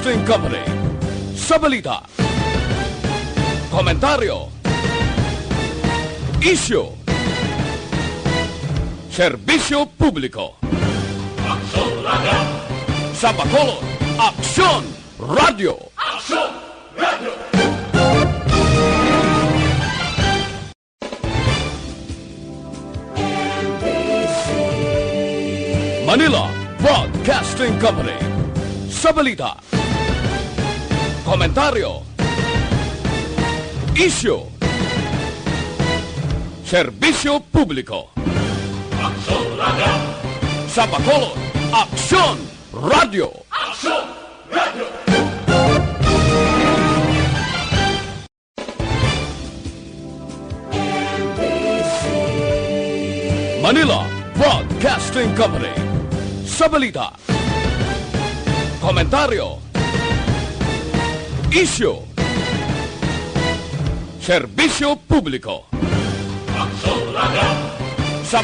Broadcasting Company. Sa balita, komentaryo, isyu, serbisyo publiko. Aksyon Radio! Sa Bacolod, Aksyon Radio! Aksyon Radio! Manila Broadcasting Company. Sa balita, komentaryo, isyu, serbisyo publiko. Aksyon Radio! Sa Bacolod, Aksyon Radio! Aksyon Radio! Manila Broadcasting Company. Sa balita, komentaryo, isyu, serbisyo publiko. Aksyon Radio! Sa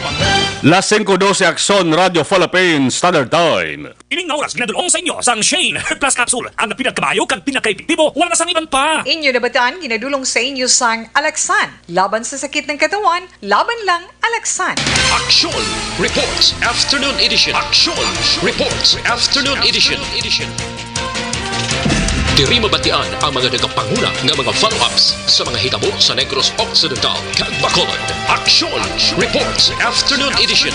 Las 5:12 Aksyon Radio Philippines Standard Time. Ining nga oras ginadulong sa inyo sang Shane Plus Capsule. Ang pinagkabayo kag pinakaepektibo, wala na sang iban pa. Inyo nabataan, ginadulong sa inyo sang Alaksan. Laban sa sakit ng katawan, laban lang Alaksan. Aksyon Reports Afternoon Edition. Aksyon Reports Afternoon Edition. Diri mabatian ang mga nagapanguna nga mga follow-ups sa mga hitabo sa Negros Occidental kag Bacolod. Aksyon Reports Afternoon Edition.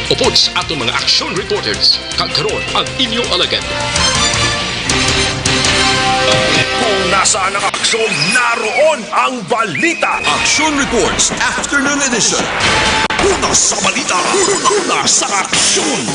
Upod sa atong mga action reporters, kag karon ang inyong alagad. Kung nasaan ang aksyon, naroon ang balita. Action Reports Afternoon Edition. Una sa balita, una sa aksyon.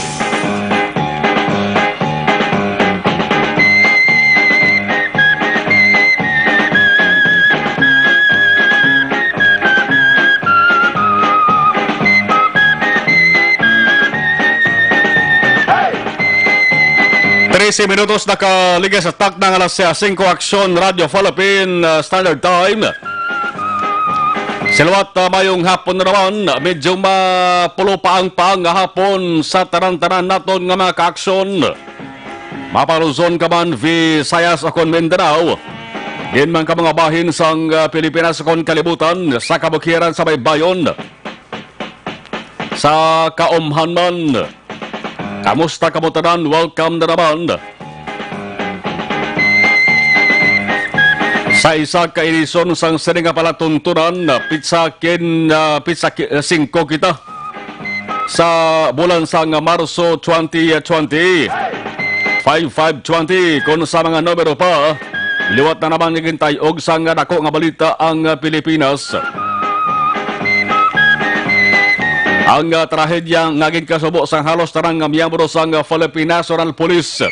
Minutos nakaligas sa tak ng alas 5 Aksyon Radio Philippine Standard Time. Silawat mayong hapon na naman, medyo mapulo pa ang hapon sa tanan-tanan naton nga mga ka-aksyon. Maparuzon ka man Visayas akon Mindanao. Din man ka mga bahin sang Pilipinas akon kalibutan, sa kabukiran sa baybayon, sa kaumhan man. Kamusta kamutanan? Welcome na naman sa isa ka edisyon sang sini nga palatuntunan pizza 5 kita sa bulan sang Marso 2020 5520 kung sa mga numero pa liwat na naman nagintay og sang dako nga balita ang Pilipinas. Ang trahedya naging kasubo sang halos tarang nga miyembro sang Philippine National Police.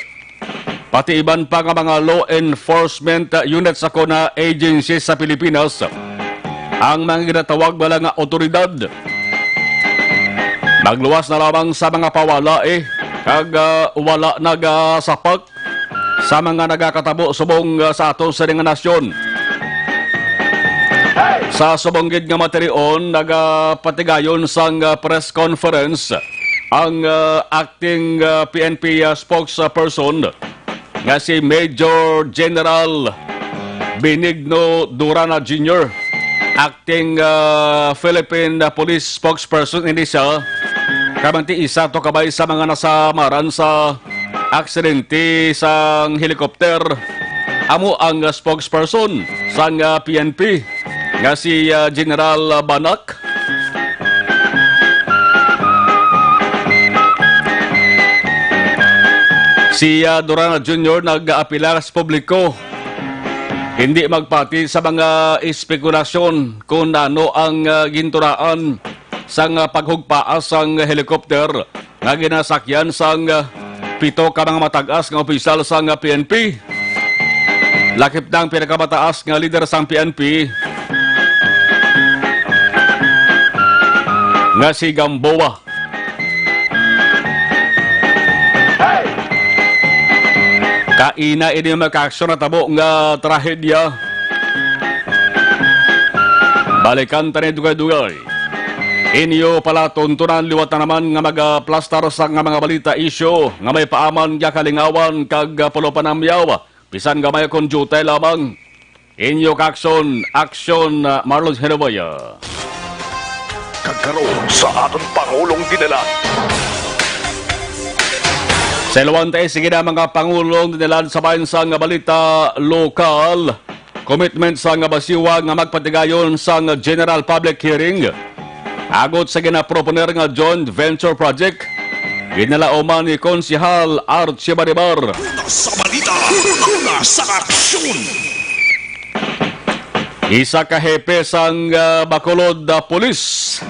Pati iban pa nga mga law enforcement units ako na agencies sa Pilipinas. Ang mga ginatawag bala nga otoridad. Nagluwas na lamang sa mga pawala kag wala nagasapak sa mga nagakatabo subong sa aton sa nga nasyon. Sa subonggid nga materion, nagapatigayon sang press conference ang acting PNP spokesperson nga si Major General Benigno Durana Jr. Acting Philippine Police spokesperson ini siya. Kamanti isa to kabay sa mga nasamaran sa aksidente sang helicopter. Amo ang spokesperson sang PNP nga si General Banak. Si Durana Jr. nag-aapila sa publiko. Hindi magpati sa mga espekulasyon kung ano ang ginturaan sang paghugpaas sang helikopter nga ginasakyan sang 7 ka mga matag-as nga opisyal sang PNP. Lakip ng pinakamataas nga leader sang PNP nga si Gamboa. Kaina ini maka-aksyon na tabo nga trahedya. Balikan tanin dugay-dugay. Inyo pala tuntunan liwat na naman nga magaplastar sa nga mga balita isyo nga may paaman nga kalingawan kag pulo panamyaw. Bisan gamay kon jutay lamang. Inyo kaksyon, Aksyon, Marlon Genovea. Kagkaroon sa aton Pangulong dinala. Sa ilawan tayo, sige na mga Pangulong dinalad sa bayan sa nga balita lokal. Commitment sa nga basiwa nga magpatigayon sa nga General Public Hearing. Agot sa ginaproponer nga joint venture project, ginalauman ni Konsihal Archie Baribar. Sa balita, nasa aksyon. Isa ka hepe sang Bacolod Police.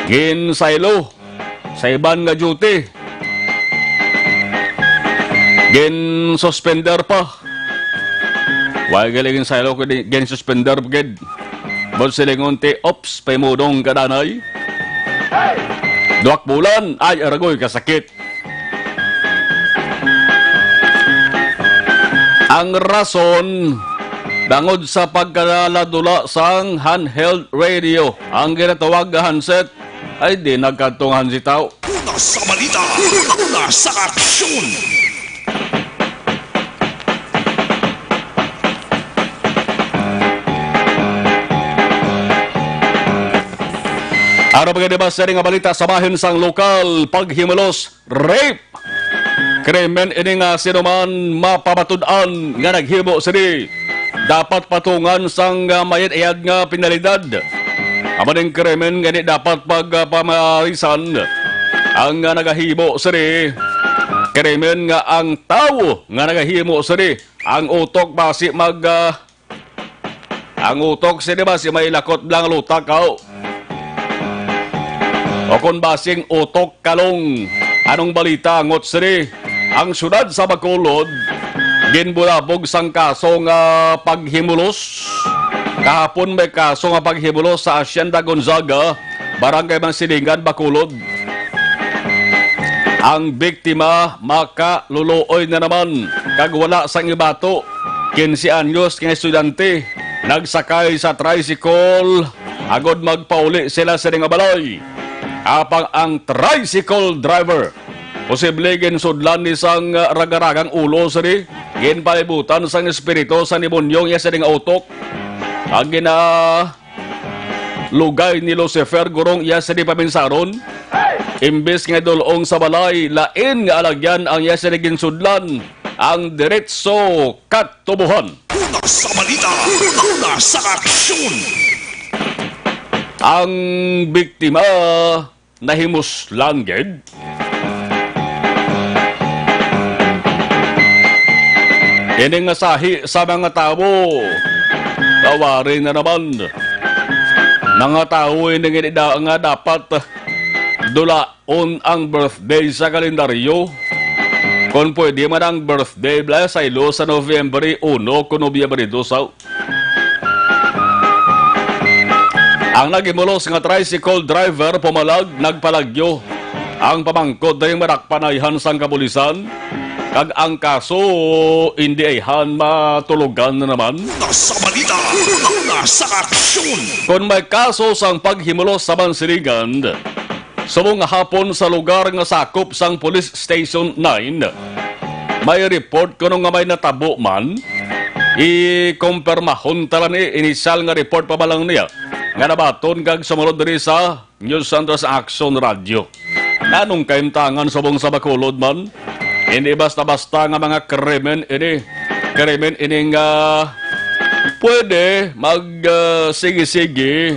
Gin saylo sa iban nga duty. Gin suspender pa. Why galing saylo ko gin suspender gid. Bol silingon ti ops pay mudong kadanay. Duwak bulan ay aragoy kasakit. Ang rason bangod sa pagkaladula sang handheld radio, ang ginatawag nga handset ay di nagkatong hansitaw. Sa balita, nasa aksyon. Araw mga debas nga balita sa bahin sang lokal, paghimulos, rape. Krimen ini nga sinuman mapabatud-an nga naghimo sini. Dapat patungan sang mayat-ayad nga pinalidad. Amaning krimen nga di dapat pagpamarisan. Ang nagahimo sini. Krimen nga ang tao nga nagahimo sini. Ang utok basi ang utok sini basi may lakot lang lutak kao. O kung basing utok kalong, anong balita ngot siri? Ang syudad sa Bacolod, ginbulabog sang kaso nga paghimulos. Kahapon may kaso nga paghimulos sa Hacienda Gonzaga, Barangay Mansilingan, Bacolod. Ang biktima, makaluluoy na naman, kag wala sang ibato. 15 anyos nga estudyante, nagsakay sa tricycle, agod magpauli sila sa nga balay. Apang ang tricycle driver, posible ginsudlan ni sang ragaragang ulo sari, ginpalibutan sang espiritu sa nimonyong iya sa nga utok. Ang lugay ni Lucifer gurong iya sa paminsaron, imbes nga dulong sa balay, lain nga alagyan ang iya sa ginsudlan, ang diretso katubuhan. Sa balita, nasa aksyon. Ang biktima nahimuslan gid. Ini nga sahi sa mga tao. Tawari na naman. Mga tao ini nga dapat dulaon ang birthday sa kalendaryo. Kung pwede man ang birthday sa ilo sa November 1 kung Nobyembre 2. Ang nagimulos nga tricycle driver pumalag nagpalagyo. Ang pamangkot na yung marakpanayhan sang kapulisan. Kag ang kaso hindi ayhan matulugan na naman. Sa balita, nasa aksyon. Kung may kaso sang paghimulos sa Mansilingan, subong hapon sa lugar nga sakop sang Police Station 9, may report kuno nga may natabo man. I-kumpirmahon tala ni inisyal nga report pa balang niya. Nga nabaton kag sumunod diri sa News Center sa Aksyon Radio. Nanong kaimtangan subong sa Bacolod man, hindi basta-basta nga mga krimen ini nga pwede sige-sige.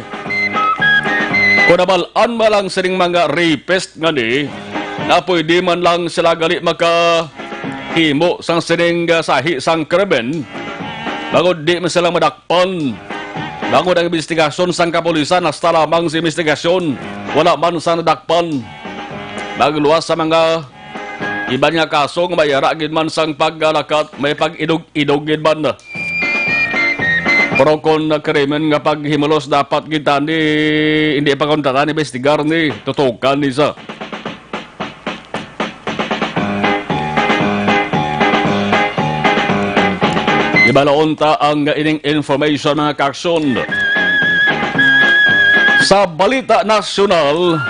Kung nabalaan ma lang sining mga rapist nga ni, na pwede man lang sila gali makahimo sang sining sahi sang krimen, bagod di man sila madakpan. Bangod ang investigasyon sang kapulisan, hasta lamang sa investigasyon, wala man sa nadakpan. Magluwas sa mga iba niya kaso, may yaragin man sang paggalakat, may pag-idog-idogin man. Pero kung krimen nga paghimulos, dapat kita ni, hindi pa kontatan, investigar ni, tutukan ni sa. Ibalaon ta ang ining information mga kaksyon. Sa balita nasyonal,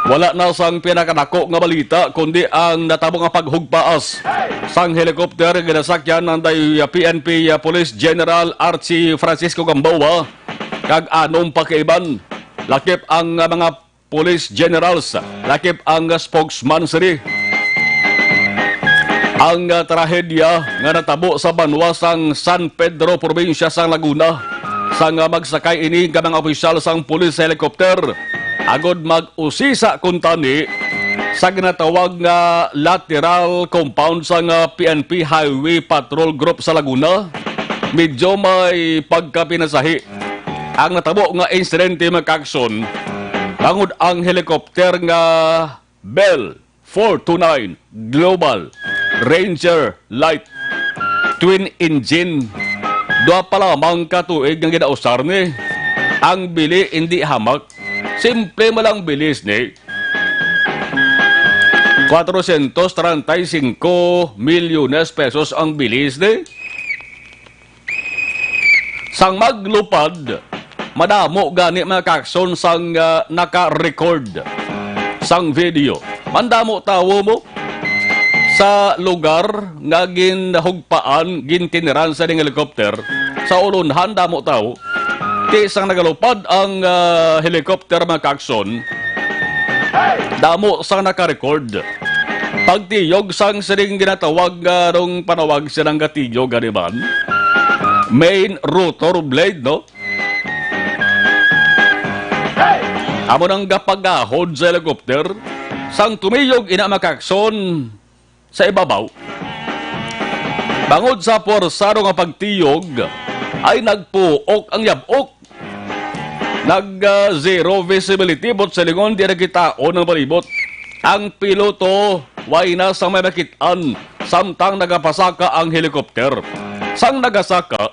wala na sang pinakanako nga balita kundi ang natabo nga paghugpaas sang helikopter ginasakyan ng PNP Police General Archie Francisco Gamboa kag anong pakaiban. Lakip ang mga police generals, lakip ang spokesman siri. Ang trahedya nga natabo sa banwa sang San Pedro, probinsya sang Laguna, sang magsakay ini ka mga opisyal sang police helicopter agod mag-usisa kuntani sa ginatawag nga lateral compound sang PNP Highway Patrol Group sa Laguna. Medyo may pagkapinasahi ang natabo nga insidente mga Aksyon. Bangod ang helicopter nga Bell 429 Global Ranger Light twin engine. Dua pa lamang katuig ng ginausar ni. Ang bili hindi hamak. Simple mo lang bilis ni. 435 milyones pesos ang bilis ni. Sang maglupad, madamo gani mga Aksyon sang naka-record sang video. Mandamo tawo mo sa lugar nga ginhugpaan, gintiniran sa ding helicopter. Sa ulunhan, damo tao. Tisang nagalupad ang helicopter mga Aksyon, damo sang naka-record. Pagtiyog sang siring ginatawag rong panawag silang gatiyog ganiman. Main rotor blade, no? Amo nang gapagahod sa helicopter, sang tumiyog ina mga Aksyon sa ibabaw. Bangod sa porsado nga pagtiyog, ay nagpuok ang yabok. Nag-zero visibility, bot sa lingon, di nakitaon ng balibot. Ang piloto, way na sang may makitaan, samtang nagapasaka ang helikopter. Sang nagasaka,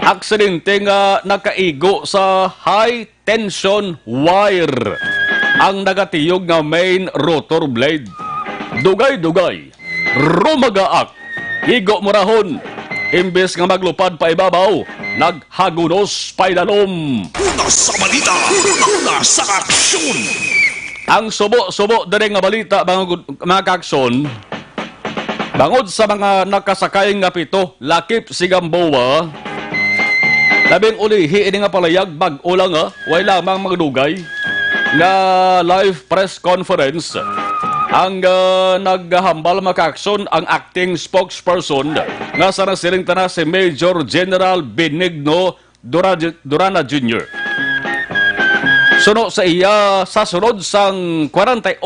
aksidente nga nakaigo sa high tension wire ang nagatiyog nga main rotor blade. Dugay-dugay, rumagaak, igo morahon, imbes nga maglupad pa ibabaw, naghagunos pa ilalom. Una sa balita, una sa aksyon. Ang subo-subo dere nga balita mga Aksyon, bangod sa mga nakasakay nga pito, lakip si Gamboa, labing ulihi ini nga palayag bag-o lang way lamang mga dugay nga live press conference. Ang naghahambal mga Aksyon ang acting spokesperson nga sa nasiling tana si Major General Benigno Durana Jr. Suno sa iya sa sunod sang 48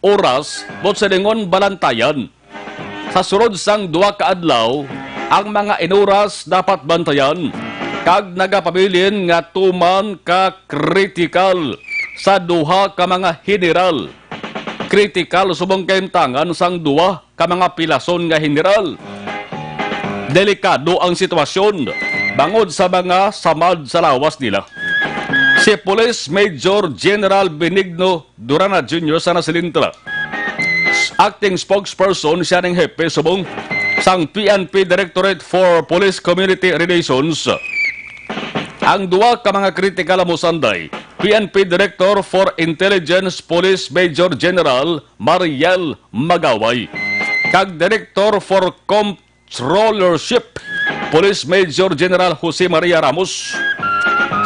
oras bot sa lingon balantayan. Sa sunod sang 2 kaadlaw, ang mga inuras dapat bantayan kag nagapabilin nga tuman ka critical sa duha ka mga general. Critical subong kaimtangan sang duwa ka mga pilason nga general. Delikado ang sitwasyon bangod sa mga samad sa lawas nila. Si Police Major General Benigno Durana Jr. sa nasilintra, acting spokesperson siya ng hepe subong sang PNP Directorate for Police Community Relations. Ang duwa ka mga kritikal mo sanday, PNP Director for Intelligence Police Major General Mariel Magaway, kag Director for Controllership Police Major General Jose Maria Ramos.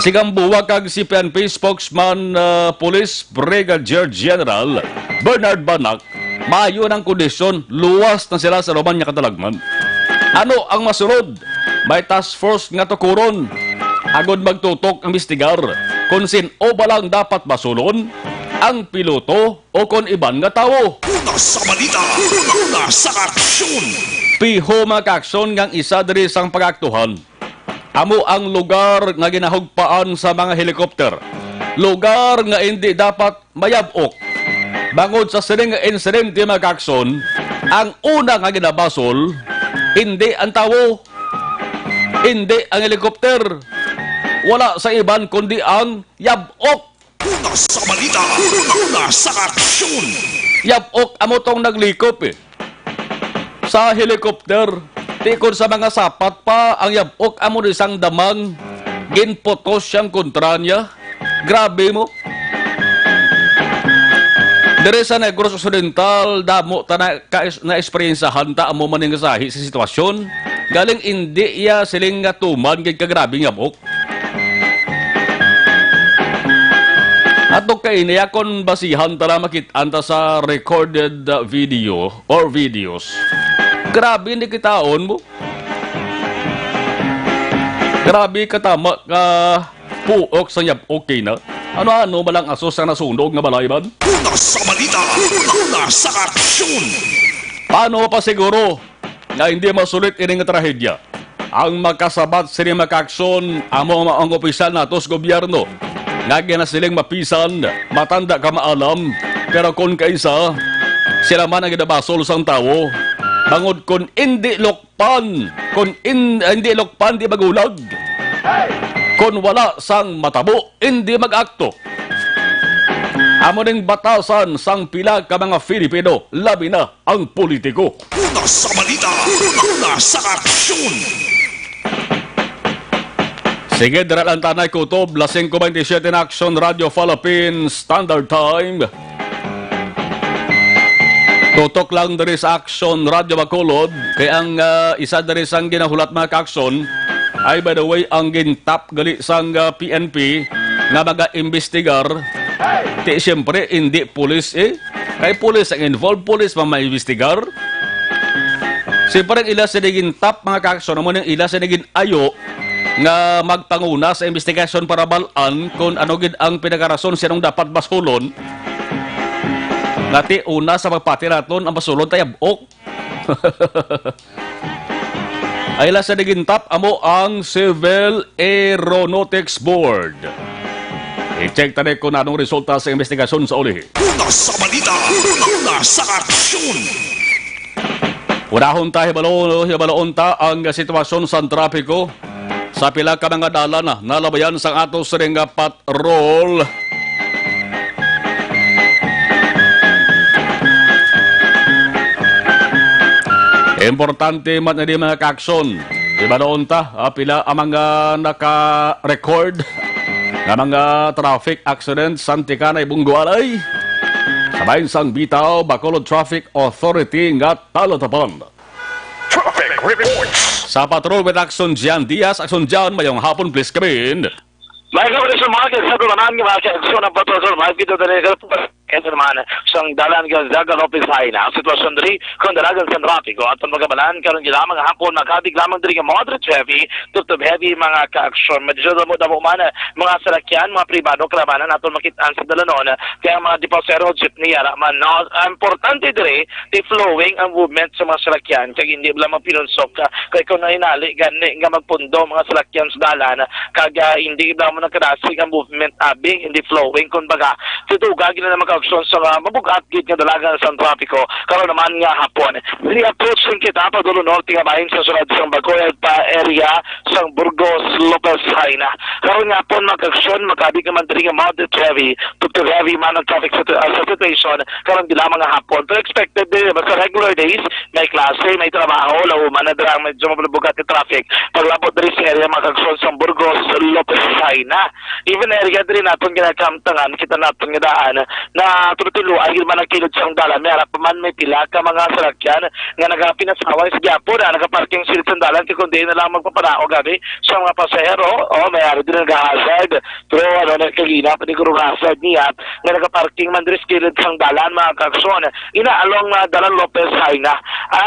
Si Gamboa kag si PNP Spokesman Police Brigadier General Bernard Banak, mayo ng kondisyon, luwas na sila sa Roman niya katalagman. Ano ang masunod? May task force nga tukuron. Agod magtutok ang mistigar kung sin-o ba lang dapat basulon, ang piloto o kung iban nga tao. Una sa balita, una sa aksyon. Piho mga Aksyon ngang isa diri sang pagaktuhan. Amo ang lugar nga ginahugpaan sa mga helikopter. Lugar nga hindi dapat mayabok. Bangod sa sining insidente mga Aksyon, ang una nga ginabasol, hindi ang tao, hindi ang helikopter. Wala sa iban kundi ang yabok. Una sa balita, una sa aksyon. Yabok amo tong naglikop Sa helikopter, tikod sa mga sapat pa, ang yabok amo isang damang ginpotos siyang kontra niya. Grabe mo. Dere sa Negros Occidental, damo ta na eksperyensahan ta amo maning sahi sa sitwasyon. Galing hindi iya siling nga tuman gid kagrabe nga bok. Ato kay niya kon basihan ta na makit-an ta sa recorded video or videos. Grabe hindi kitaon mo. Grabe katama ka puok sa yab okay na. Ano-ano balang asos sa nasunog nga balayban? Una sa balita, una sa aksyon. Paano pa siguro na hindi masulit ini nga trahedya? Ang makasabat sini makaksyon amo ang opisyal natos gobyerno. Nga na siling mapisan, matanda ka maalam, pero kung kaisa, sila man ang ginabasol sang tao. Bangod kung hindi lokpan, hindi lokpan, di magulag. Kung wala sang matabo, hindi mag-akto. Amo ning batasan sang pila ka mga Filipino, labi na ang politiko. Una sa balita, una sa aksyon. Sige, daralan tanay kutob, lasing 27 in Action Radio Philippines Standard Time. Tutok lang dari sa Aksyon Radio Bacolod, kaya ang isa dari sang ginahulat mga ka-aksyon, ay by the way ang gintap gali sang PNP nga mag-imbestigar. Ti siyempre hindi pulis kay pulis ang involved, pulis pa maimbestigar. Siyempre ang ila sa gintap mga ka-aksyon naman ang ila sa ayo nga magpanguna sa investigasyon para balaan kung ano gid ang pinakarason sinong dapat basulon. Ngati una sa pagpati naton ang basulon tayabok. Ay la sa nagintap amo ang Civil Aeronautics Board. I-check tani kung anong resulta sa investigasyon sa uli. Una sa balita, una sa aksyon. Unahon ta hibaloon ta ang sitwasyon sa trapiko sa pila ka mga dalan na labayan sa atos ring patrol. Importante man na di mga ka-aksyon. Iba doon ta, pila ang mga naka-record ng mga traffic accidents sa Antikanay Bungualay. Sabay sang bitaw, Bacolod Traffic Authority nga talatapan. Traffic reports. Sa Patrol with Aksyon Jan Diaz, Aksyon Jan, mayong hapon, please come in. May kapalit sa mga kasabi manan ng mga aksyon ng patrol, may kita talaga kasi naman sang dalan ka dagan opisay na ang sitwasyon diri kung dalagan sa trapiko at ang magabalan karon gila mga hapon nakabig lamang diri nga moderate heavy to heavy mga ka-aksyon medyo damo man mga salakyan mga pribado kalabanan aton makit-an sa dalanon kaya mga deposero jeepney ara man no importante diri di flowing ang movement sa mga salakyan kay hindi lamang pinunsok kay kung nainali gani nga magpundo mga salakyan sa dalan kag hindi lamang nakadasig ang movement abing hindi flowing kun baga tutugag na mga sa mabugat gid nga dalagan sa trapiko karon naman nga hapon ni-approaching kita pa dulo norte nga bahin sa sulod sa Bacolod pa area sa Burgos Lopez Haina karon nga hapon mag-aksyon makabig naman diri nga moderate heavy to heavy man ang traffic situation karon gila mga hapon pero expected din sa regular days may klase may trabaho law man na dira medyo mabugat nga traffic paglabot diri sa area mag-aksyon sa Burgos Lopez Haina even area diri naton ginakamtangan kita naton nga daan na tulo ay man ang kilod sa dalan may harap man may pila ka mga salakyan nga nagapinasaway sa Gyapo na nagaparking silid sa dalan kundi na lang magpapanao gabi sa mga pasahero may ari din nag-hazard pero nagkagina pa ni guru hazard niya nga nagaparking man diri sa kilid sa dalan mga ka-aksyon inaalong dalan Lopez Haina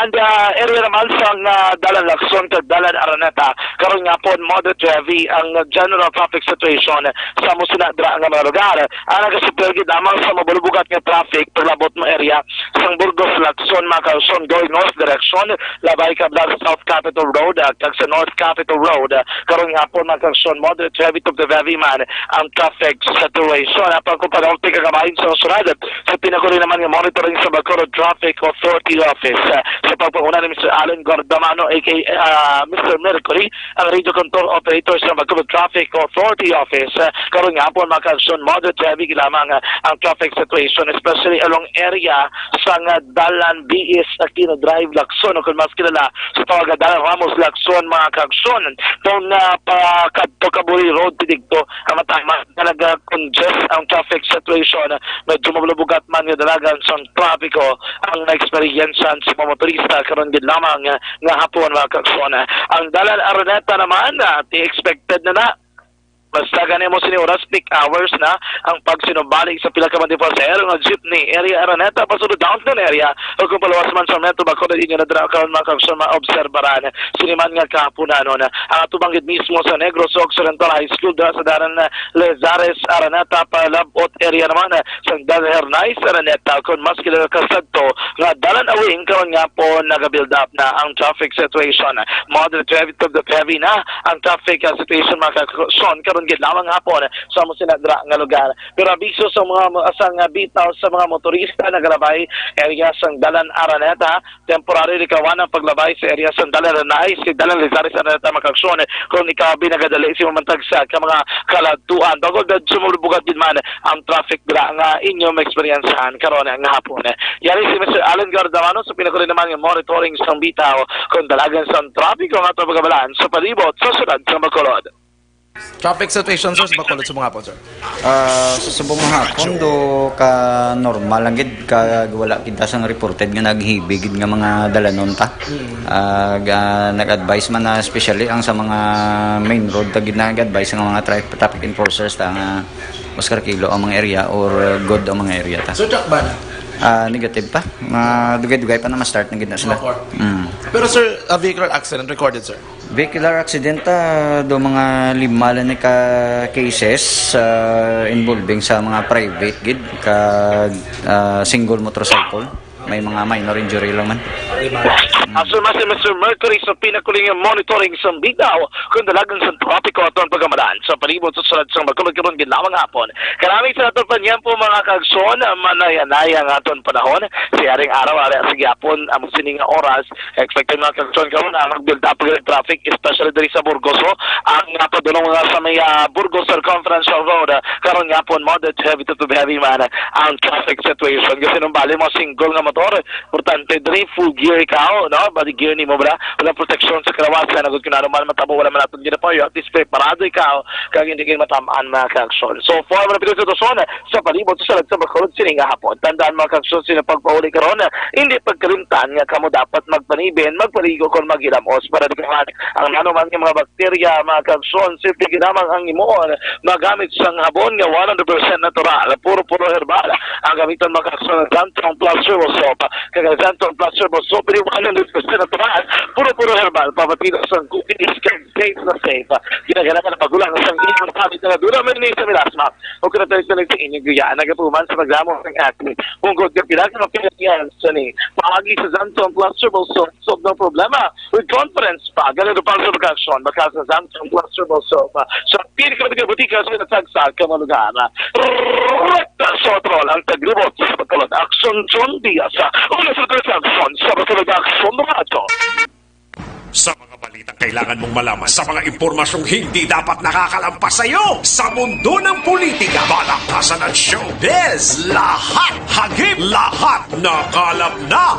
and area naman sa dalan Lacson kag dalan Araneta karon nga po moderate heavy ang general traffic situation sa musina dra nga mga lugar ang nagasipil gid amang sa mabulubugat nga traffic paglabot mo area sa Burgos Lacson Macauson going north direction labay ka sa South Capitol Road kag sa North Capitol Road karon nga po Macauson moderate heavy to the heavy man ang traffic situation apang kung panahonti ka kabahin sa sunod sa pinakuli naman nga monitoring sa Bacolod Traffic Authority Office sa pagpanguna ni Mr. Alan Gordamano aka Mr. Mercury ang radio control operator sa Bacolod Traffic Authority Authority Office. Karon nga po mga kaaksyon, moderate heavy lamang ang traffic situation, especially along area sa Dalan BS Aquino Drive, Lacson, o kung mas kilala sa tawag Dalan Ramos, Lacson, mga kaaksyon. Itong Kadto Kaburi Road, pidigto, ang matama talaga congest ang traffic situation. Medyo mabulubugat man yung dalagan sa trapiko ang na-experiencean sa mga motorista karon gid lamang nga hapon mga kaaksyon. Ang Dalan Araneta naman, expected na basta ganyan mo sini oras peak hours na ang pagsinubalik sa pila ka man pasahero nga jeepney area Araneta pasunod downtown area o kung palawas man sa metro Bacolod inyo na dra karon mga kaaksyon maobserbaran siniman nga kahaponan ang atubanggid mismo sa Negros Occidental High School sa daran Lezares Araneta palabot area naman sa Dalan Hernais Araneta kung mas kilala kasadto nga Dalan Awing karon nga po naga-build up na ang traffic situation. Moderate to the heavy na ang traffic situation mga kaaksyon karon gid lamang hapon sa mo sinadra nga lugar. Pero abiso sa mga asang bitaw sa mga motorista nagalabay area sang Dalan Araneta, temporary rikawan ang paglabay sa area sang Dalan Ranay, si Dalan Lizares Araneta makaksyon kung ikabi nagadali si mamantagsa ka mga kaladtuan. Bago dad sumulubugat din man ang traffic dra nga inyong experiencehan karon nga hapon. Yari si Mr. Alan Gardamano sa pinakuli naman ng monitoring sang bitaw kung dalagan sa trapiko nga pagabalan sa palibot sa sunod sa Bacolod. Traffic situation, sir, sa Bacolod sa mga hapon, sir? Sa subong mga hapon do ka normal lang gid ka wala kita sang reported nga naghibig gid nga mga dalanon ta. Nag-advise man na especially ang sa mga main road ta gid nag-advise ang mga traffic enforcers ta nga mas kilo ang mga area or good ang mga area ta. So, check ba na? Negative pa. Dugay-dugay pa na ma-start na gid na sila. Pero, sir, a vehicular accident recorded, sir? Vehicular accident do mga 5 lang ka cases involving sa mga private gid ka single motorcycle. May mga minor injury lang man. Aso na si Mr. Mercury sa pinakuling monitoring sa bitaw kung dalagang sa trapiko aton pagamaran sa palibot sa sulad sa Bacolod karon ginlawang hapon. Karaming sa aton panyan po mga kaaksyon manayanaya nga aton panahon si aring araw ari sa gyapon ang sining oras expected mga kaaksyon karon ang mag-build up ng traffic especially diri sa Burgos ang padulong nga sa may Burgos Circumference Road karon gyapon moderate heavy to heavy man ang traffic situation kasi nung bali mo single nga motor importante diri full gear ikaw no body gear ni mo bra wala protection sa karawasan nagud kunaro man matabo wala man atong ginapayo at least preparado ikaw kag hindi kayo matamaan mga kaaksyon. So for mga pito sa sa palibot sa sulad sa Bacolod sini nga hapon tandaan mga kaaksyon sila pagpauli karon hindi pagkalimtan nga kamo dapat magpanibin magpaligo kon maghilamos para dikahan ang nanuman nga mga bakterya mga kaaksyon simple ginamang ang imon magamit sang habon nga 100% natural puro herbal ang gamiton mga kaaksyon ng Zantron Plus Herbal Soap kag Zantron Plus Herbal Soap pero 100% natural puro herbal papatino sang cooking is safe na safe ginagana ka na pagulang sa inyong kabit na dura man ni sa milasma o kung natin sa inyong guyaan nagapuman sa paglamo ng acne kung god ka pilakan ng pinagyan sa ni paagi sa Zantron Plus Herbal Soap solve no problema with confidence pa ganito pang sa pagkasyon baka sa Zantron Plus Herbal Soap sa pinakabit butika sa nagsagsak ka malugar rekta sotrol ang tagribot sa Bacolod Aksyon John Diaz una sa Aksyon sa Bacolod Aksyon Domato. Sa mga balitang kailangan mong malaman, sa mga impormasyong hindi dapat nakakalampas sa iyo, sa mundo ng politika, balakasan at showbiz, lahat hagip, lahat nakalap na.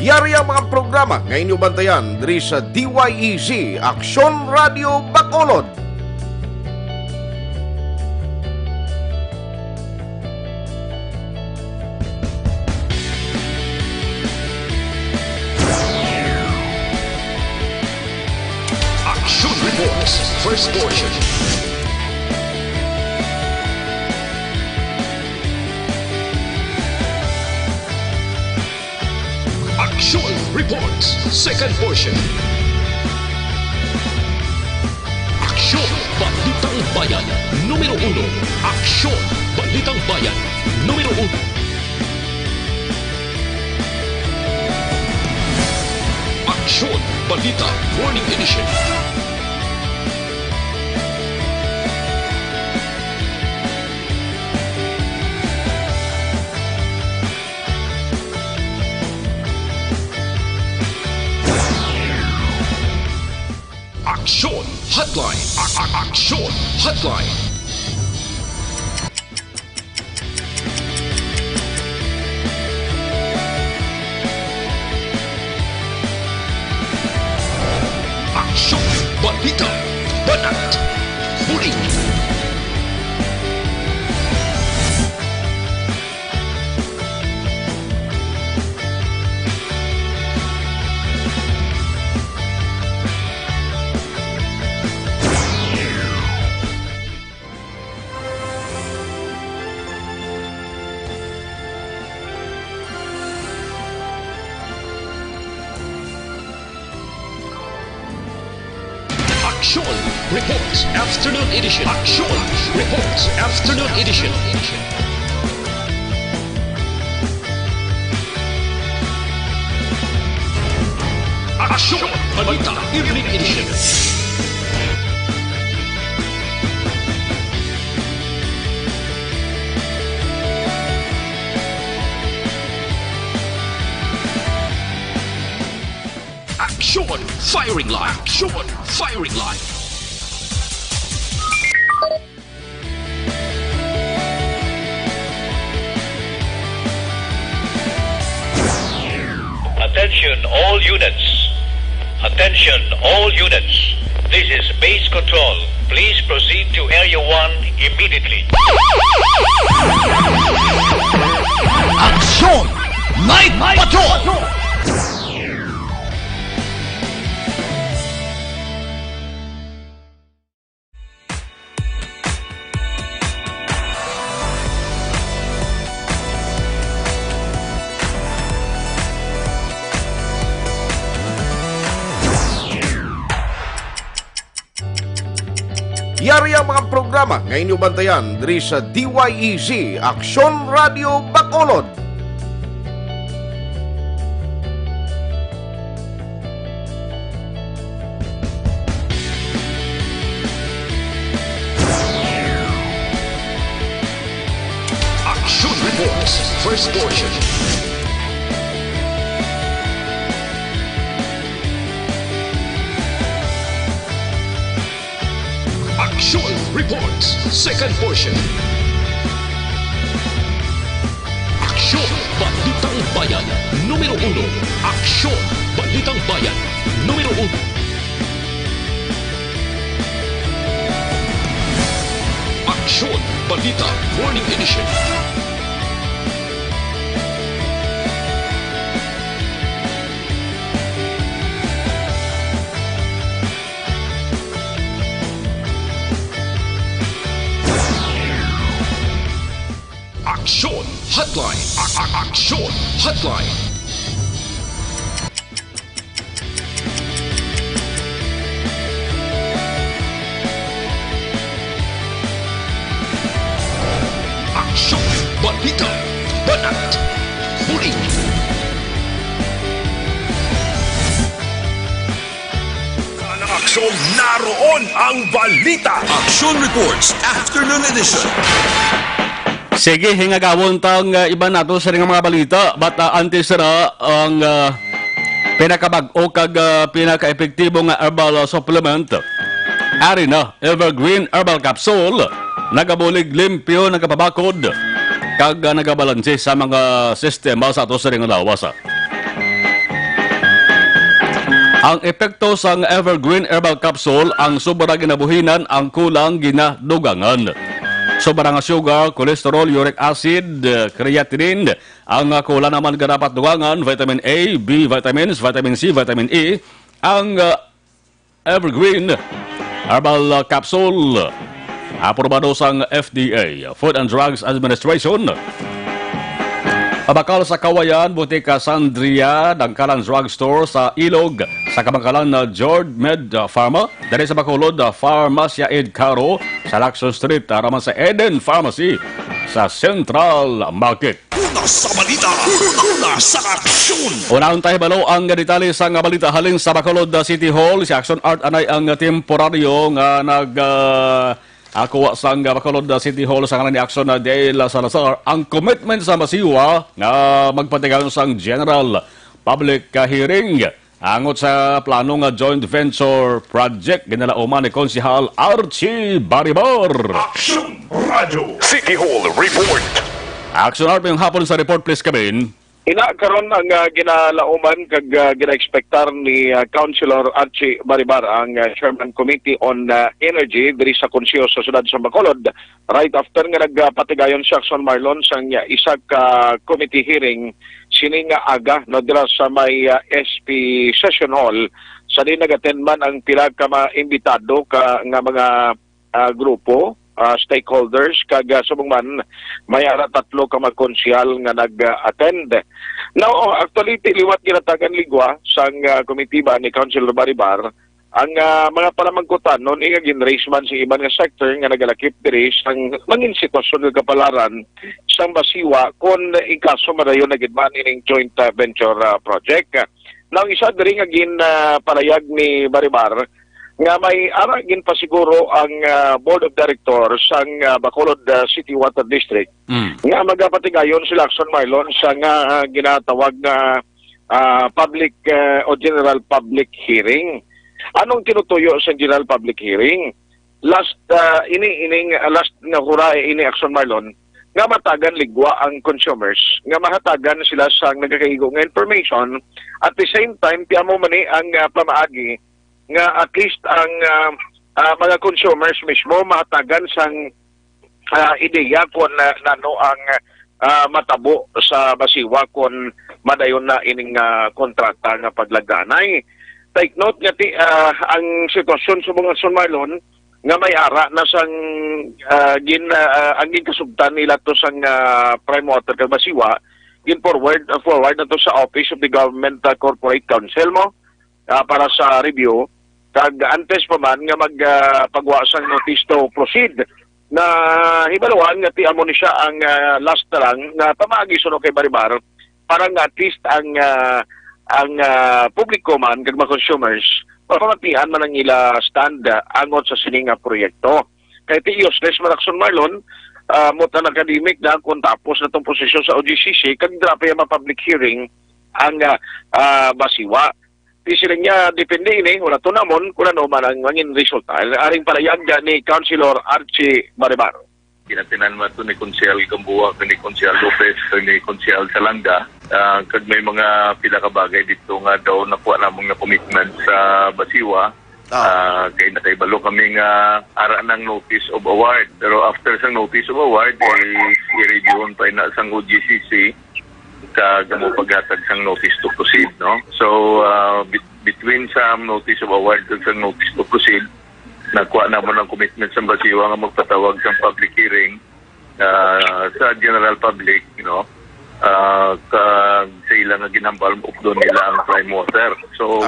Yari ang mga programa nga inyong bantayan diri sa DYEZ Aksyon Radio Bacolod. Aksyon Reports, first portion. Reports, second portion. Aksyon, Balitang Bayan, numero 1. Aksyon, Balitang Bayan, numero 1. Aksyon, Balita, Morning Edition. Aksyon, Hotline. Aksyon, Hotline. Aksyon, Balita, Banat, Huling. Aksyon Reports Afternoon Edition. Aksyon Reports Afternoon Edition. Aksyon Balita Evening Edition. Aksyon Firing Line. Aksyon Firing Line. Attention all units. Attention all units. This is base control. Please proceed to Area 1 immediately. Aksyon! Night Patrol! Yari ang mga programa ngayon yung bantayan diri sa DYEZ Aksyon Radio Bacolod. Aksyon Reports First portion. Aksyon Reports Second portion. Aksyon Balitang Bayan numero 1. Aksyon Balitang Bayan numero 1. Aksyon Balita Morning Edition. Aksyon Hotline. Aksyon Hotline. Aksyon Balita Banat Huling. Ang aksyon, naroon ang balita. Aksyon Reports Afternoon Edition. Sige, hingagawon tang iba nato sa mga balita. But antes na ang pinakabag-o kag pinaka-epektibo nga herbal supplement. Ari na, Evergreen Herbal Capsule. Nagabulig limpyo, nagapabakod. Kag nagabalanse sa mga sistema sa ato sa ring lawas. Ang epekto sa Evergreen Herbal Capsule ang sobra ginabuhinan ang kulang ginadugangan. Sobra nga sugar, cholesterol, uric acid, creatinine, ang kulang naman dapat dugangan, vitamin A, B vitamins, vitamin C, vitamin E, ang Evergreen Herbal Capsule. Aprobado sa FDA, Food and Drugs Administration. Abakal sa Kawayan, Butika Sandria, Dangkalan Drugstore sa Ilog, sa Kamangkalan na George Med Pharma, dari sa Bacolod, Pharmacia Ed Caro, sa Lacson Street, araman sa Eden Pharmacy, sa Central Market. Una sa balita, una sa aksyon. Unang tayo balo ang detalye sa nga balita halin sa Bacolod City Hall. Si Aksyon Art anay ang temporaryo nga ako sa Bacolod City Hall sa ngalan ni Aksyon na Dale Salazar ang commitment sa masiwa nga magpatigayon sa general public hearing angot sa plano nga joint venture project ginalauman ni Konsehal Archie Baribar. Aksyon Radio City Hall Report. Aksyon Art yung hapon sa report please Kabin. Ina karon ang ginalauman kag gina-expectar ni Councilor Archie Baribar ang Chairman Committee on Energy diri sa Konseho sa Siyudad sa Bacolod right after nga nagpatigayon si Aksyon Marlon sang isa ka committee hearing sini nga aga no dira sa may SP Session Hall sa di nag-attend man ang pila ka imbitado ka nga mga grupo stakeholders kag subong man may ara tatlo ka magkonsyal nga nag-attend. Now actually liwat ginatagan ligwa sang komitiba ni Councilor Baribar ang mga palamangkutan noon nga ginraise man sa iban nga sector nga nagalakip diri sang mangin sitwasyon nga kapalaran sang masiwa kon ikaso madayon na gidman ining joint venture project. Now isa diri nga palayag ni Baribar nga may ara gin pa siguro ang board of directors sang Bacolod City Water District nga magapatigayon sila Aksyon Marlon sa nga ginatawag na public o general public hearing. Anong tinutuyo sa general public hearing? Last last nga hura ini Aksyon Marlon nga matagan ligwa ang consumers nga mahatagan sila sa nagakaigo nga information at the same time piamo man ang pamaagi nga at least ang mga consumers mismo mahatagan sang ideya kung nano ang matabo sa basiwa kung madayon na ining kontrata nga paglaganay. Take note nga ang sitwasyon sa mga Aksyon Marlon nga may ara na sang ang ginkasugtan nila to sang prime water kag basiwa gin forward na to sa Office of the Government Corporate Council mo para sa review. Kag antes pa man nga magpagwa sang notice to proceed na hibaluan nga tiamo ni siya ang last na lang na pamaagi suno kay Baribar para nga at least ang publiko man kag mga consumers papamatian man ang ila stand angot sa sining proyekto. Kay ti useless man Aksyon Marlon mutan academic na kung tapos na tong posisyon sa OGCC kag drape ma public hearing ang basiwa. Sila niya depende ini wala to namon kung ano man ang mangin resulta. Aring palayag ni Councilor Archie Baribar. Kinatinan mo ito ni Konsehal Gamboa, ni Konsehal Lopez, ni Konsehal Salanga. Kag may mga pila ka bagay dito nga daw nakuha namong na commitment sa basiwa. Kaya nakaibalo kami nga ara ng notice of award. Pero after sa notice of award, i-reviewan pa na sang OGCC kag mo paghatag sang notice to proceed, no? So between sa notice of award ug sang notice to proceed nakuha na mo ng commitment sa basiwa nga magpatawag sang public hearing sa general public, you know, sa ilang nga ginambal updon nila ang prime water. So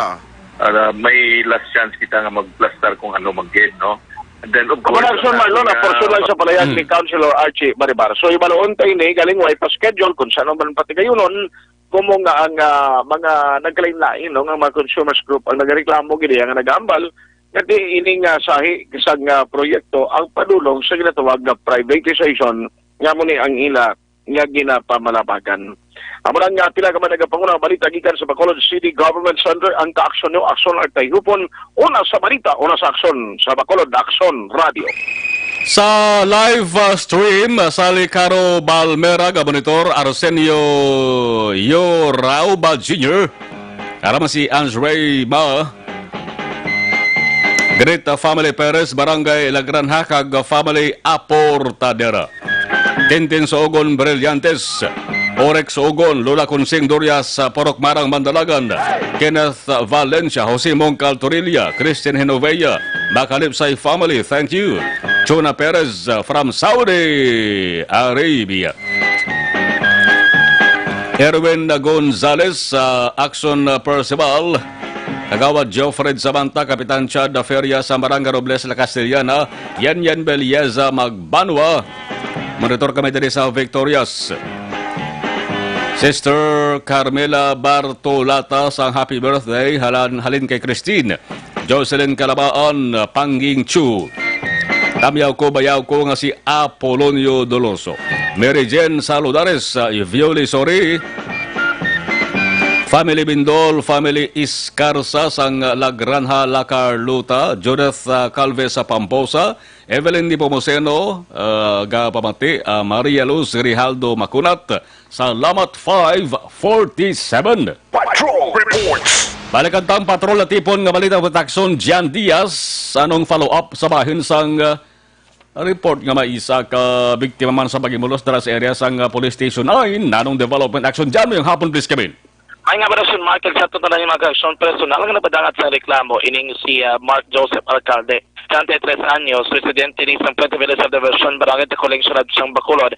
may last chance kita nga magplastar kung ano mag-get, no? And then of course, Aksyon Marlon na personal sa palayag ni Councilor Archie Baribar. So ibaloon tayo ni galing way pa schedule kung saan man patigayunon kumo nga ang mga nagkalain-lain no nga mga consumers group ang nagreklamo gid nga nagambal kati ining sahi kisag proyekto ang padulong sa ginatawag nga privatization nga mo ni ang ila nga ginapamalapagan. Amulan nga pila ka man nagapangunang balita gikan sa Bacolod City Government Center ang kaaksyon nyo Aksyon Artay Hupon una sa balita una sa aksyon sa Bacolod Aksyon Radio. Sa live stream sa Licaro Balmera Monitor Arsenio Yorauba Jr. Karama si Andre Ma Great Family Perez Barangay Lagranha kag Family Aportadera Tintin Soogon Brillantes Orex Soogon Lola Consing Durias Porok Marang Mandalagan Kenneth Valencia Jose Mongcal Torilla Christian Genovea Makalipsay Family, thank you. Chona Perez from Saudi Arabia. Erwin Gonzales sa Aksyon Percival. Kagawad Geoffred Samanta, Kapitan Chad Feria sa Maranga Robles, La Castellana. Yan Belieza Magbanwa. Monitor kami din sa Victorias. Sister Carmela Bartolata sa happy birthday. Halin kay Christine. Jocelyn Calabaan, Pangging Chu. Tamyaw ko, bayaw ko nga si Apolonio Doloso. Mary Jane Saludares, Violi Sori. Family Bindol, Family Iscarsa sang Lagranha, La Carlota. Judith Calves sa Pamposa. Evelyn Di Pomoseno, Gapamati. Maria Luz Rijaldo Makunat. Salamat 547. Patrol reports. Balikan tang patrol at tipon nga balita ng Aksyon Jan Diaz. Anong follow-up sa bahin sang report nga maisa ka biktima man sa pagimulos dara sa area sang Police Station 9. Nanong development action dyan mo yung hapon, please, Kevin. Ay nga ba na siya, Mark, sa ito na yung mga aksyon personal nga napadangat sa reklamo ining si Mark Joseph Alcalde. 33 anyos, residente ni San Pedro Villa Subdivision, Barangay Collection at siyang Bacolod.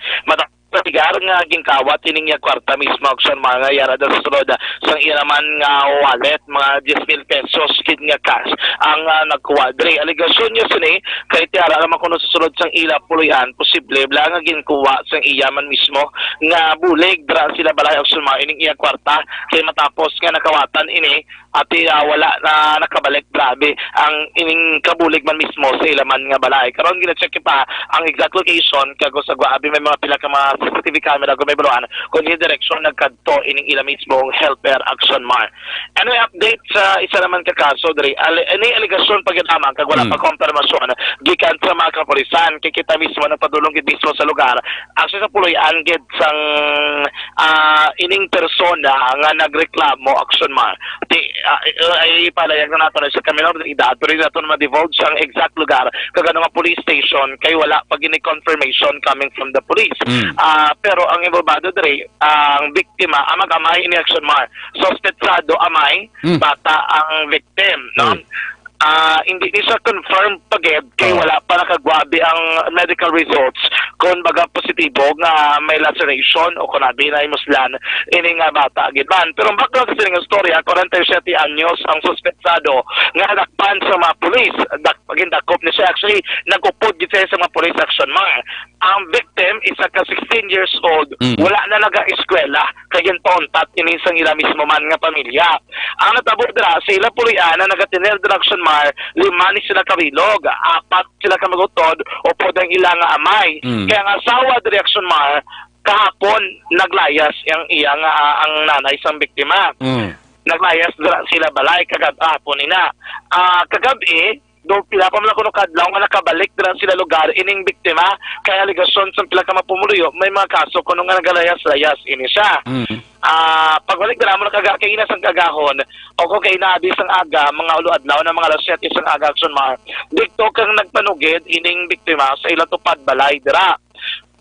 Patigar nga ginkawat ining kwarta mismo aksyon mga yara da sa sulod sang iya naman nga wallet mga 10,000 pesos kid nga cash ang nagkuwadre. Aligasyon niya sini kay tiara naman kuno sa sulod sang ila puluyan posible bla nga ginkuwa sang iya man mismo nga bulig dra sila balay aksyon mga ining iya kwarta kay matapos nga nakawatan ini at wala na nakabalik grabe ang ining kabulig man mismo sa ila man nga balay. Karon gina-check pa ang exact location kago sa Guabi may mga pila ka mga CCTV camera kung may baluan kung yung direksyon nagkadto ining ila mismo helper action mar. Ano yung update sa isa naman ka kaso diri ani aligasyon pagkatama kag wala pa konfirmasyon gikan sa mga kapulisan kay kita mismo nagpadulong gid mismo sa lugar aso sa puloy-an gid sang ining persona nga nagreklamo action mar. Ay palayag na nato sa kaminor edad pero nato na ma-divulge ang exact lugar kag ano nga police station kay wala pa gini confirmation coming from the police. Pero ang involvado diri ang biktima ang mag-amay ini action mar suspetsado amay bata ang victim no. Hindi ni siya confirm pagid kay wala pa nakagwabi ang medical results kung baga positibo nga may laceration o kunabi na muslan ini nga bata gid man. Pero ang background sa sining storya 47 anyos ang suspetsado nga dakpan sa mga pulis pagindakop ni siya actually nagupod gid siya sa mga police action man. Ang victim isa ka 16 years old wala na naga-eskwela kay gintontat ini sang ila mismo man nga pamilya. Ang natabo dira sa ila pulian na nagatiner direction mar 5 ni sila kabilog 4 sila ka magutod o podang ila nga amay. Kaya ang asawa direction mar kahapon naglayas ang iya nga ang nanay sang biktima. Naglayas sila balay kagahapon nina. Kagabi do pila pa man kuno kadlaw nga nakabalik dira sila lugar ining biktima kay aligasyon sa pila ka mapumuluyo may mga kaso kuno nga nagalayas-layas ini siya. Pagbalik dira mo kay ina sang kagahon o ko kay nabi sang aga mga ulo adlaw na mga alas 7 sang aga action mar dikto kang nagpanugid ining biktima sa ila tupad balay dira.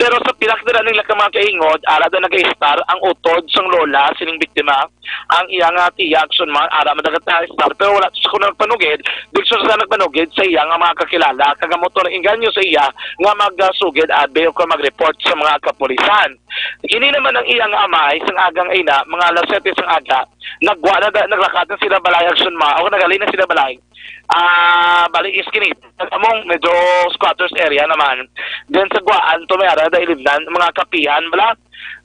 Pero sa pilak nila nila ka mga kaingod, ara da nag-star ang utod sang lola sining biktima. Ang iyang tiya action man, ara madagat na star. Pero wala sa kunang panugid, dito sa nagpanugid sa iya nga mga kakilala. Kagamotor inganyo sa iya nga magsugid abe o mag-report sa mga kapulisan. Ini naman ang iyang amay sang agang ina, mga alas 7 sang aga, naglakad na sila balay action ma, o nagalay na sila balay. Bali iskinit among medyo squatters area naman then sa guaan tumayara dahil ibnan mga kapihan bala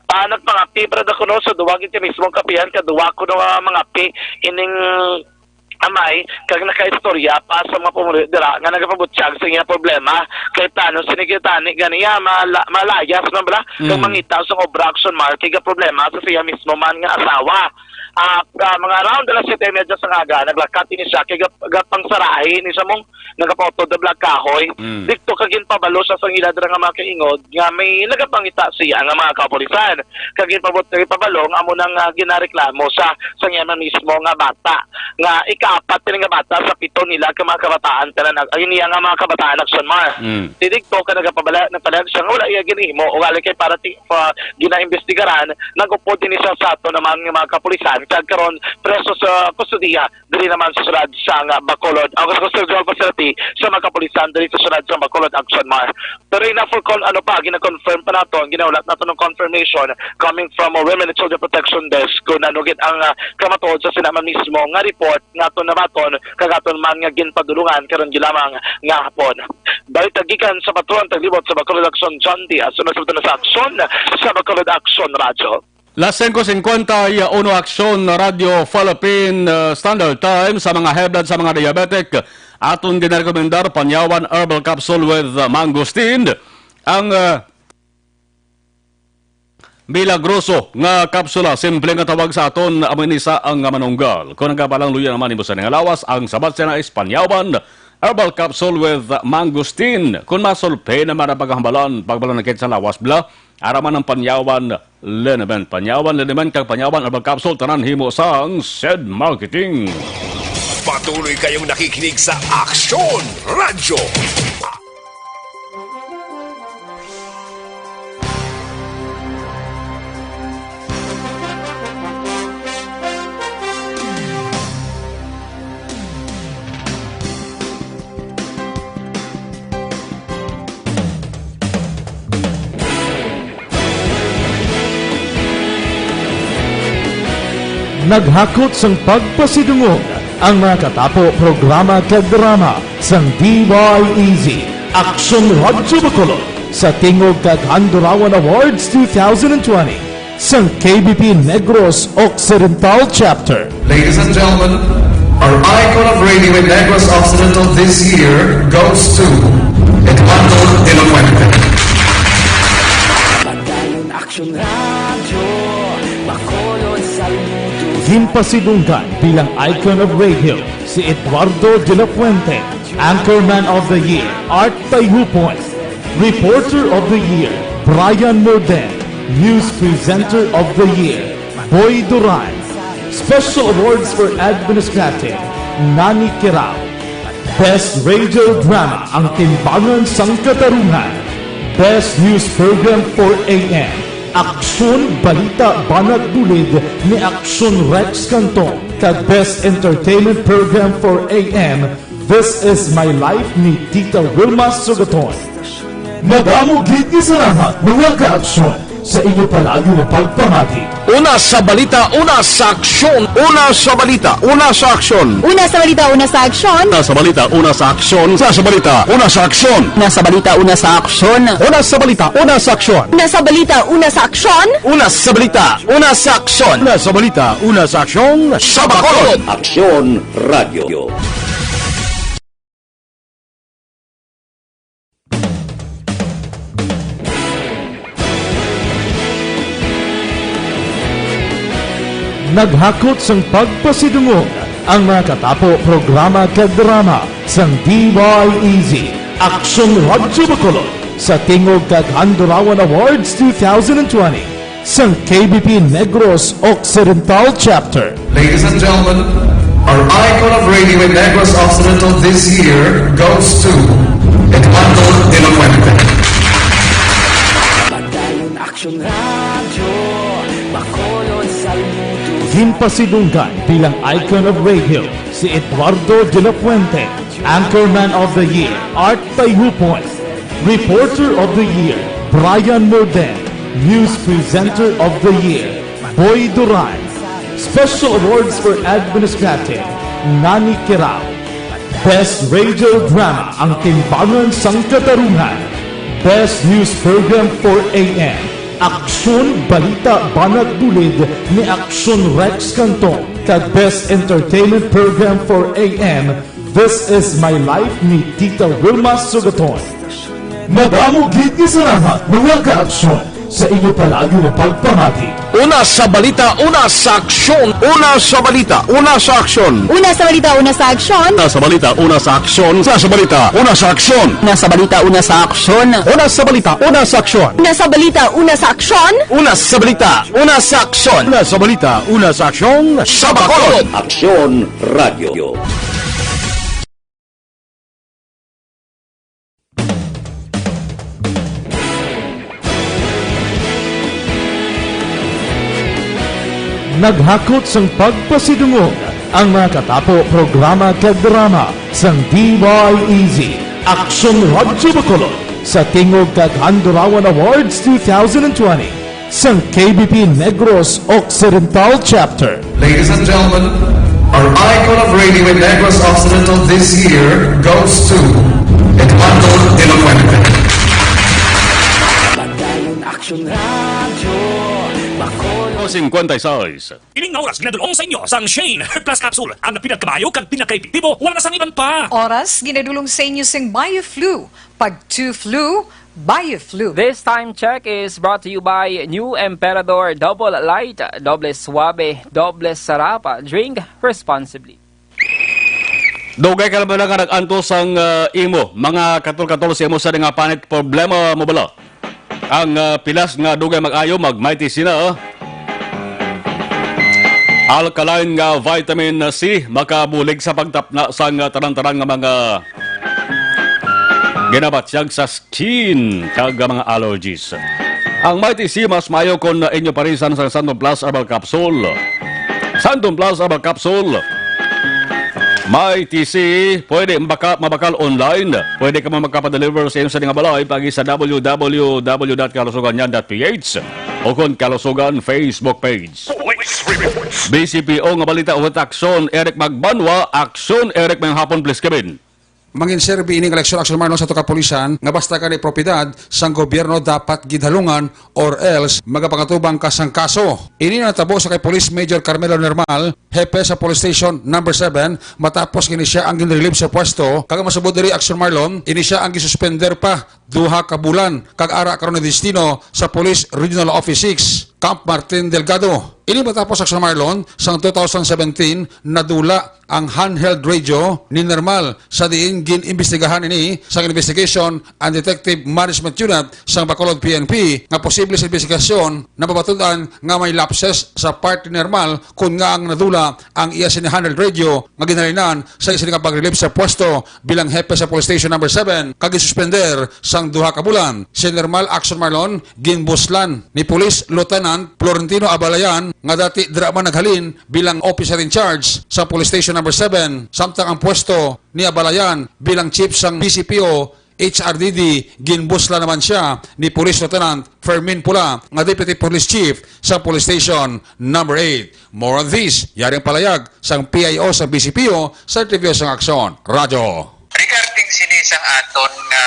nagpangapi para da kuno sa duwag iti mismong kapihan kaduwa ko ng mga pi ining amay kag nakaistorya pa sa mga pumulit dira nga nagapabutsyag sa iya problema kay tanong sinigitani ganiya malayas man bala kag mangita sa obra action mark kay problema sa siya mismo man nga asawa. Mga around alas 7:30 sa aga naglakat ini siya kay gapang sarahi ni sa mong nagapoto da blag kahoy dikto kagin pabalo sa ila dira nga mga kaingod nga may nagapangita siya nga mga kapulisan kagin pabalo nga amo nang ginareklamo sa man mismo nga bata nga ikaapat nga bata sa 7 nila ka mga kabataan tanan ayun niya nga mga kabataan action mar didikto ka nagapabala nagpalag siya wala iya ginhimo o gali kay para ginaimbestigaran nagupod din siya sa ato naman nga mga kapulisan karon preso sa kustudiya diri naman sa sulad sa Bacolod ang custodial facility sa mga kapulisan diri sa sulad sa Bacolod Aksyon Mar. Pero na for call gina-confirm pa nato ginaulat nato ng confirmation coming from a Women and Children Protection Desk kung nanugit ang kamatuod sa sinama mismo nga report nato nabaton kagaton man nga ginpadulungan karon gilamang nga hapon. Balita gikan sa Patuan taglibot sa Bacolod Aksyon John Diaz sunod sa Aksyon sa Bacolod Aksyon Radio. Las 5:50 Uno Aksyon Radio Philippine Standard Time sa mga high blood sa mga diabetic. Aton ginarekomendar Panyawan Herbal Capsule with Mangosteen. Ang milagroso nga kapsula, simple nga tawag sa aton aminisa ang manunggal. Kung nagabalang luya naman ibo sa lawas, ang sabat siya na is Panyawan Herbal Capsule with Mangosteen. Kung masulpe naman ang paghambalan, pagbalanakit sa lawas bla, araman ng Panyawan Liniment. Panyawan Liniment kag Panyawan Herbal Capsule tanan himo sang SED Marketing. Patuloy kayong nakikinig sa Aksyon Radio. Naghakot sang pagpasidungog ang mga katapo programa kag drama sang DYEZ Aksyon Radio Bacolod sa tingog kag Handurawan Awards 2020 sang KBP Negros Occidental Chapter. Ladies and gentlemen, our icon of radio in Negros Occidental this year goes to Eduardo de la Fuente. Pagdayon Aksyon Radio Bacolod saludo. Himpasidunggan bilang icon of radio si Eduardo de la Fuente, Anchorman of the Year, Art Tayhupon, Reporter of the Year, Brian Morden, News Presenter of the Year, Boy Duran, Special Awards for Administrative, Nani Kirao, Best Radio Drama, Ang Timbangan sang Katarungan, Best News Program for AM, Aksyon Balita Banat Bulid ni Aksyon Rex Cantong, kag Best Entertainment Program for AM, This Is My Life ni Tita Wilma Sugaton. Madamo gid ni salamat mga ka-aksyon sa inyo palagi na pagpamati. Una sa balita, una sa aksyon. Una sa balita, una sa aksyon. Una sa balita, una sa aksyon. Una sa balita, una sa aksyon. Una sa balita, una sa aksyon. Una sa balita, una sa aksyon. Una sa balita, una sa aksyon. Una sa balita, una sa aksyon. Una sa balita, una sa aksyon. Una sa balita, una sa aksyon. Sa Bacolod Aksyon Radio. Naghakot sang pagpasidungog ang mga katapo programa kag drama sang DYEZ Aksyon Radio Bacolod sa tingog kag Handurawan Awards 2020 sang KBP Negros Occidental Chapter. Ladies and gentlemen, our icon of radio in Negros Occidental this year goes to Eduardo de la Fuente. Pagdayon Aksyon Radio Bacolod saludo. Himpasidunggan bilang icon of radio si Eduardo de la Fuente, Anchorman of the Year, Art Tayhupon, Reporter of the Year, Brian Morden, News Presenter of the Year, Boy Duran, Special Awards for Administrative, Nani Kirao, Best Radio Drama, Ang Timbangan sang Katarungan, Best News Program for AM, Aksyon Balita Banat Bulid ni Aksyon Rex Cantong, kag Best Entertainment Program for AM, This Is My Life ni Tita Wilma Sugaton. Madamo gid ni salamat mga ka-aksyon sa inyo palagi na pagpamati. Una sa balita, una sa aksyon. Una sa balita, una sa aksyon. Una sa balita, una sa aksyon. Una sa balita, una sa aksyon. Una sa balita, una sa aksyon. Una sa balita, una sa aksyon. Una sa balita, una sa aksyon. Una sa balita, una sa aksyon. Una sa balita, una sa aksyon. Una sa balita, una sa aksyon. Sa Bacolod Aksyon Radio. naghakot sang pagpasidungog ang mga katapo programa kag drama sang DYEZ Aksyon Radyo Bacolod sa Tingog kag Handurawan Awards 2020 sang KBP Negros Occidental Chapter. Ladies and gentlemen, our icon of radio in Negros Occidental this year goes to Eduardo de la Fuente. Padayon Aksyon Radyo Bacolod 56. Ining nga oras ginadulong sa inyo sang Shane Plus Capsule. Ang pinagkabayo kag pinakaepektibo, wala na sang iban pa. Oras ginadulong sa inyo sing BioFlu. Pag 2 flu, BioFlu. This time check is brought to you by New Emperador Double Light, Doble Suave, Doble Sarapa. Drink responsibly. Dugay ka naman nga nag-anto sang imo, mga katol-katol sa imo sa nga panit problema mo bala. Ang pilas nga dugay mag-ayo, mag-mighty sina. Alkaline nga vitamin C, makabulig sa pagtapna sang tanan-tanan nga mga ginabatsyag sa skin kag mga allergies. Ang Mighty C mas mayo kon inyo parisan sa Santon Plus Herbal Capsule. Santon Plus Herbal Capsule. Mighty C, pwede mabakal online. Pwede ka magpapadeliver sa inyo sa nga balay pagi sa www.kalusuganyan.ph o kon Kalusugan Facebook page. BCPO nga balita o Aksyon, Eric Magbanwa, Aksyon, Eric Mayang Hapon, please Kevin. Mangin serbi ining eleksyon aksyon Marlon sa kapulisan nga basta ka ni propiedad sang gobyerno dapat gidhalungan or else magapakatubang ka sang kaso. Ini natabo sa kay Police Major Carmelo Normal, hepe sa Police Station number 7, matapos kini siya ang ginrelieve sa pwesto. Kag masabot diri aksyon Marlon, ini siya ang gisuspender pa duha ka bulan kag ara karon na destino sa Police Regional Office 6, Camp Martin Delgado. Ini matapos aksyon Marlon sang 2017 nadula ang handheld radio ni Normal sa diin gin-imbestigahan ini sa Investigation and Detective Management Unit sang Bacolod PNP nga posible sa investigasyon na babatudan nga may lapses sa part ni Normal kung nga ang nadula ang iya sini handheld radio nga ginhalinan sa isa nga pag-relieve sa pwesto bilang hepe sa Police Station number 7 kag suspender sang duha ka bulan. Si Normal aksyon Marlon ginbuslan ni Police Lieutenant Florentino Abalayan nga dati drama naghalin bilang officer in charge sa Police Station number 7, samtang ang pwesto ni Abalayan bilang chief sang BCPO HRDD, ginbusla naman siya ni Police Lieutenant Fermin Pula nga Deputy Police Chief sa Police Station number 8. More on this, yaring palayag sang PIO sa BCPO sa interview sang Aksyon Radyo. Regarding sinisang aton nga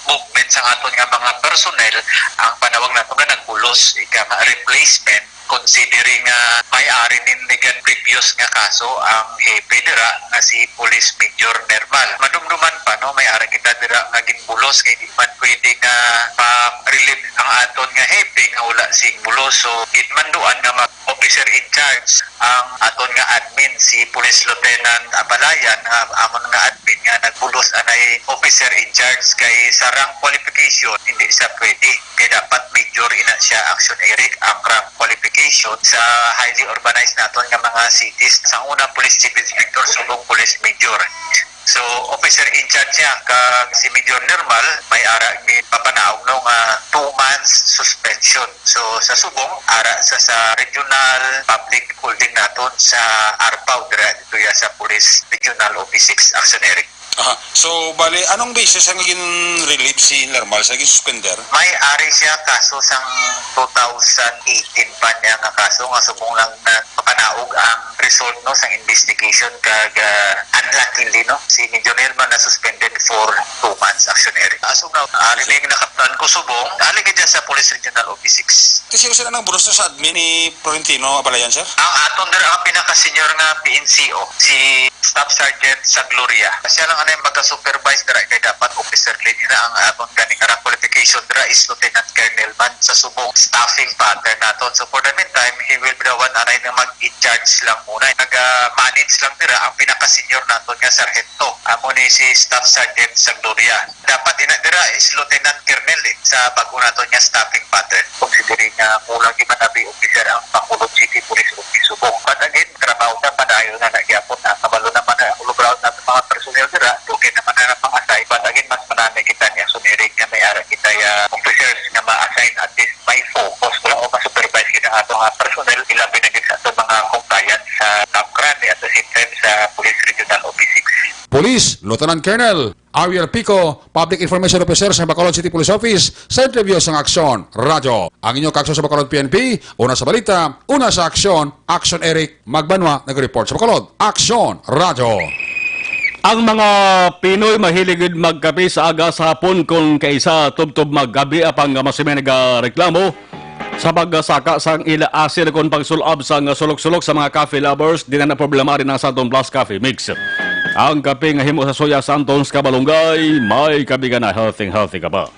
movement sang aton nga mga personnel, ang panawag nato nga nagbulos ika replacement considering may-ari nindigan previous nga kaso ang hepe dira nga si Police Major Nermal. Madumduman pa no, may-ari kita dira nga ginbulos kay di man pwede nga pa-relieve ang aton nga hepe nga wala sing bulos. So gitmanduan nga mag-officer in charge ang aton nga admin si Police Lieutenant Abalayan amon nga admin nga nagbulos anay officer in charge kay sarang qualification hindi siya pwede. Kaya dapat major ina siya Aksyon Eric ang rank qualification sa highly urbanized naton nga mga cities. Sa unang Police Chief Inspector, subong Police Major. So, officer in charge niya, kag si Major Normal, may ara ni papanaog no nga 2 months suspension. So, sa subong, ara sa regional public holding naton sa Arpao, dito ya sa Police Regional Office 6, Aksyon Eric. So, bali, anong basis ang relieve si Normal sa suspender? May ari siya kaso sang 2018 pa niya nga kaso nga subong lang na papanaog ang result no sang investigation kag unluckily no si Major Normal na suspended for 2 months actionary. So now ari ning nakaptan ko subong ali ka sa Police Regional Office 6. Kasi sila nang buros sa admin ni Florentino Abalayan, sir? Ang aton dira ang pinaka-senior nga PNCO si Staff Sergeant sa Gloria. Siya lang anay magka-supervise dira kay dapat officer lead na ang aton ganing arang qualification dira is Lieutenant Colonel man sa subong staffing pattern naton. So for the meantime, he will be the one anay na mag-in-charge lang muna. Nag-manage lang dira ang pinaka-senior naton nga sargento. Amo ni si Staff Sergeant sa Gloria. Dapat dira is Lieutenant Colonel sa bago naton nga staffing pattern. Considering kulang imanabi officer ang Bacolod City Police Office subong. But again, trabaho na padayon na nagyapon na kabalo naman na ulubraw na mga personnel dira. Okay naman na pang-assign. But again, mas marami kita niya sunirig nga may ara kita officers nga ma-assign at least may focus. Kung o ma-supervise kita atong personnel, ilabi na kita sa mga Police, Lieutenant Colonel Ariel Pico, Public Information Officer sa Bacolod City Police Office, sa interview sa Aksyon Radio. Ang inyong Aksyon sa Bacolod PNP, una sa balita, una sa Aksyon, Aksyon Eric Magbanwa, nag-report sa Bacolod, Aksyon Radio. Ang mga Pinoy mahilig magkape sa aga sa hapon kung kaisa tubtob maggabi apang masimay nagreklamo sa pagsaka sang ila asir kon pagsulab sang sulok-sulok sa mga coffee lovers di na problema rin ang Santon Plus Coffee Mix. Ang kape nga himo sa soya Santons kabalunggay may kabigan na healthy ka pa.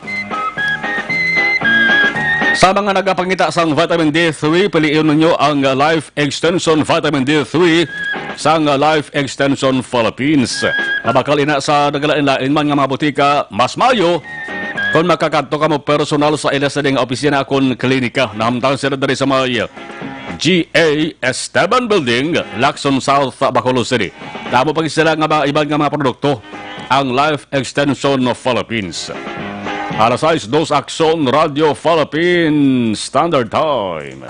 Sa mga nagapangita sang vitamin D3, piliin ninyo ang Life Extension Vitamin D3 sang Life Extension Philippines. Nabakal ina sa nagalain-lain man nga mga butika, mas mayo kung makakadto ka mo personal sa ila sa ding opisina kon klinika. Nahamtang sila dari sa may GA Esteban Building, Lacson South, Bacolod City. Tamo pag sila nga mga ibang nga mga produkto ang Life Extension Philippines. Alas 6, Aksyon Radio Philippines Standard Time.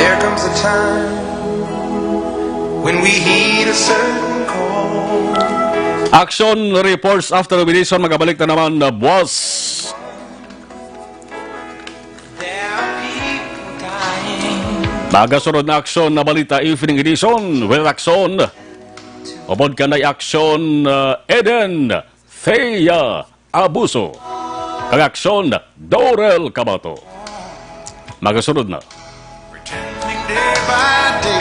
There comes a time when we heed a certain call. Aksyon reports after nomination, magabalik na naman na boss. Magasunod na aksyon na balita evening edition with Aksyon. Upod ka na'y Aksyon Eden Thea Abuso. Ang Aksyon Dorel Cabato. Magasunod na.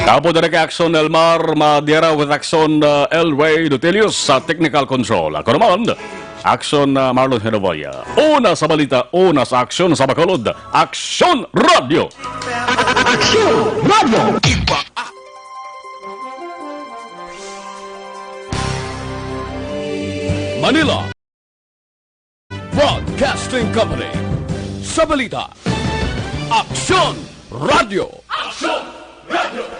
Kapo na kay Aksyon Elmar Madera with Aksyon Elway Dutilius sa technical control. Ako naman, Aksyon Marlon Genovea. Una sa balita, una sa aksyon sa Bacolod. Aksyon Radio! Aksyon Radio! Manila Broadcasting Company. Sa balita, Aksyon Radio! Aksyon Radio!